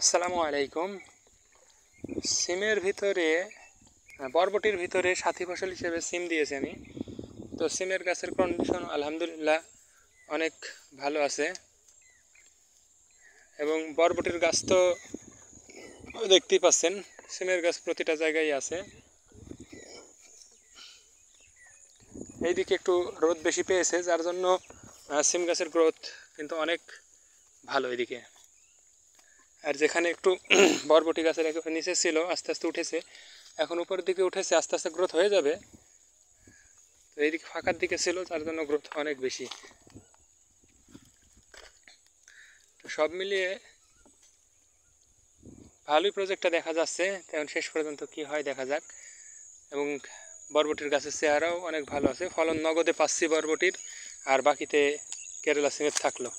আসসালামু আলাইকুম। সিমের ভিতরে বরবটির ভিতরে সাথী ফসল হিসেবে সিম দিয়েছি আমি। তো সিমের গাছের কন্ডিশন আলহামদুলিল্লাহ অনেক ভালো আছে, এবং বরবটির গাছ তো দেখতেই পাচ্ছেন, সিমের গাছ প্রতিটা জায়গায় আছে। এইদিকে একটু রোদ বেশি পেয়েছে, যার জন্য সিম গাছের গ্রোথ কিন্তু অনেক ভালো এদিকে। আর যেখানে একটু বরবটি গাছের একেবারে নিচে ছিল, আস্তে আস্তে উঠেছে, এখন উপরের দিকে উঠেছে, আস্তে আস্তে গ্রোথ হয়ে যাবে। তো এইদিকে ফাঁকার দিকে ছিল, তার জন্য গ্রোথ অনেক বেশি। তো সব মিলিয়ে ভালোই প্রজেক্টটা দেখা যাচ্ছে। এখন শেষ পর্যন্ত কি হয় দেখা যাক। এবং বরবটির গাছের চেহারাও অনেক ভালো আছে, ফলন নগদে পাচ্ছি বরবটির, আর বাকিতে কেরালা সিমের থাকলো।